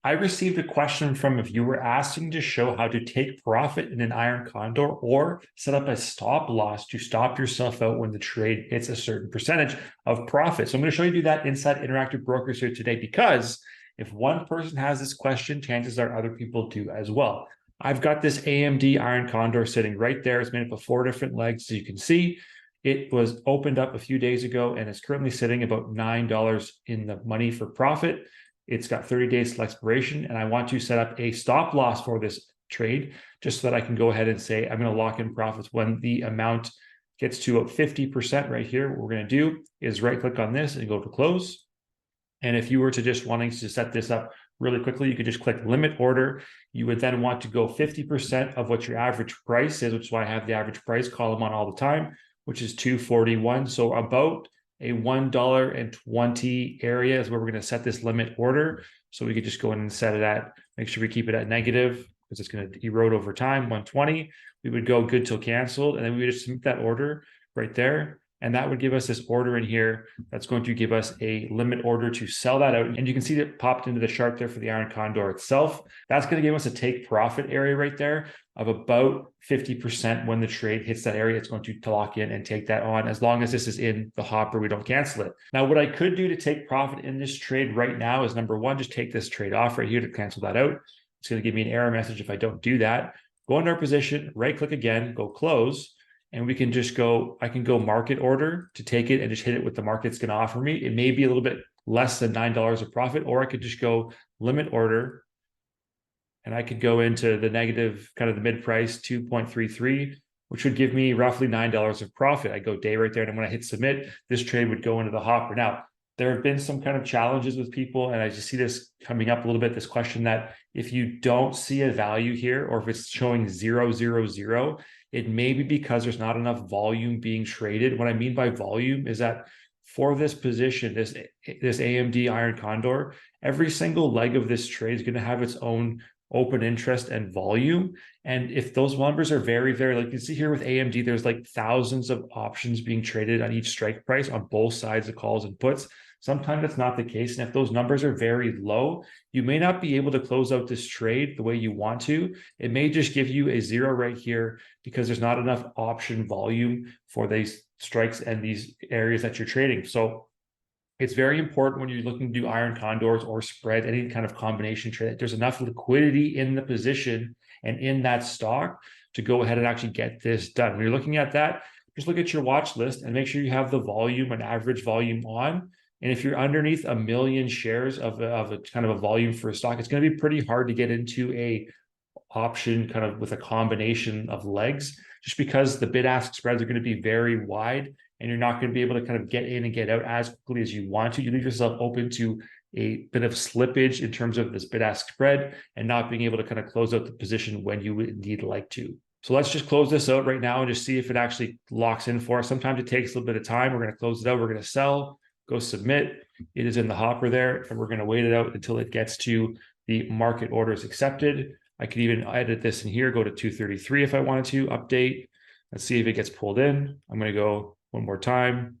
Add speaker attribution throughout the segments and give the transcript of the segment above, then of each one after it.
Speaker 1: I received a question from a viewer asking to show how to take profit in an iron condor or set up a stop loss to stop yourself out when the trade hits a certain percentage of profit. So I'm going to show you do that inside Interactive Brokers here today, because if one person has this question, chances are other people do as well. I've got this AMD iron condor sitting right there. It's made up of 4 different legs, as you can see. It was opened up a few days ago and is currently sitting about $9 in the money for profit. It's got 30 days till expiration, and I want to set up a stop loss for this trade just so that I can go ahead and say I'm going to lock in profits when the amount gets to about 50% right here. What we're going to do is right click on this and go to close. And if you were to just wanting to set this up really quickly, you could just click limit order. You would then want to go 50% of what your average price is, which is why I have the average price column on all the time, which is 241. So about a $1.20 area is where we're going to set this limit order. So we could just go in and set it at, make sure we keep it at negative because it's going to erode over time, 120. We would go good till canceled, and then we would just submit that order right there. And that would give us this order in here that's going to give us a limit order to sell that out. And you can see it popped into the chart there for the iron condor itself. That's going to give us a take profit area right there of about 50% when the trade hits that area. It's going to lock in and take that on as long as this is in the hopper, we don't cancel it. Now, what I could do to take profit in this trade right now is number one, just take this trade off right here to cancel that out. It's going to give me an error message if I don't do that. Go into our position, right click again, go close. And we can just go, I can go market order to take it and just hit it what the market's going to offer me. It may be a little bit less than $9 of profit, or I could just go limit order and I could go into the negative, kind of the mid price 2.33, which would give me roughly $9 of profit. I go day right there. And when I hit submit, this trade would go into the hopper. Now, there have been some kind of challenges with people, and I just see this coming up a little bit, this question that if you don't see a value here, or if it's showing 000, it may be because there's not enough volume being traded. What I mean by volume is that for this position, this AMD iron condor, every single leg of this trade is going to have its own open interest and volume. And if those numbers are very, very, like you can see here with AMD, there's like thousands of options being traded on each strike price on both sides of calls and puts. Sometimes that's not the case. And if those numbers are very low, you may not be able to close out this trade the way you want to. It may just give you a 0 right here because there's not enough option volume for these strikes and these areas that you're trading. So it's very important when you're looking to do iron condors or spread, any kind of combination trade, there's enough liquidity in the position and in that stock to go ahead and actually get this done. When you're looking at that, just look at your watch list and make sure you have the volume and average volume on. And if you're underneath 1 million shares of a kind of a volume for a stock, it's going to be pretty hard to get into a option kind of with a combination of legs, just because the bid-ask spreads are going to be very wide and you're not going to be able to kind of get in and get out as quickly as you want to. You leave yourself open to a bit of slippage in terms of this bid-ask spread and not being able to kind of close out the position when you would indeed like to. So let's just close this out right now and just see if it actually locks in for us. Sometimes it takes a little bit of time. We're going to close it out. We're going to sell, go submit. It is in the hopper there, and we're going to wait it out until it gets to the market orders accepted. I could even edit this in here, go to 233 if I wanted to, update. Let's see if it gets pulled in. I'm going to go one more time.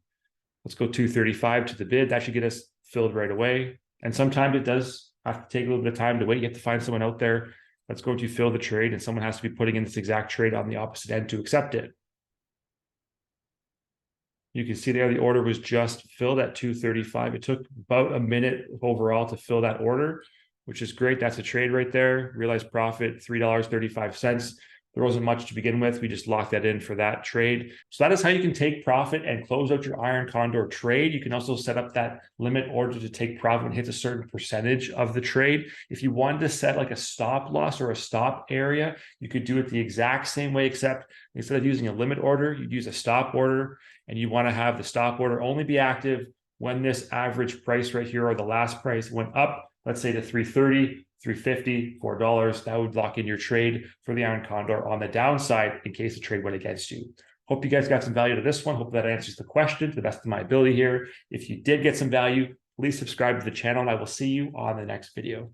Speaker 1: Let's go 235 to the bid. That should get us filled right away. And sometimes it does have to take a little bit of time to wait. You have to find someone out there that's going to fill the trade, and someone has to be putting in this exact trade on the opposite end to accept it. You can see there the order was just filled at 235. It took about a minute overall to fill that order, which is great. That's a trade right there. Realized profit, $3.35. There wasn't much to begin with. We just locked that in for that trade. So that is how you can take profit and close out your iron condor trade. You can also set up that limit order to take profit and hit a certain percentage of the trade. If you wanted to set like a stop loss or a stop area, you could do it the exact same way, except instead of using a limit order, you'd use a stop order, and you want to have the stop order only be active when this average price right here, or the last price, went up, let's say to 330, 350, $4. That would lock in your trade for the iron condor on the downside in case the trade went against you. Hope you guys got some value to this one. Hope that answers the question to the best of my ability here. If you did get some value, please subscribe to the channel, and I will see you on the next video.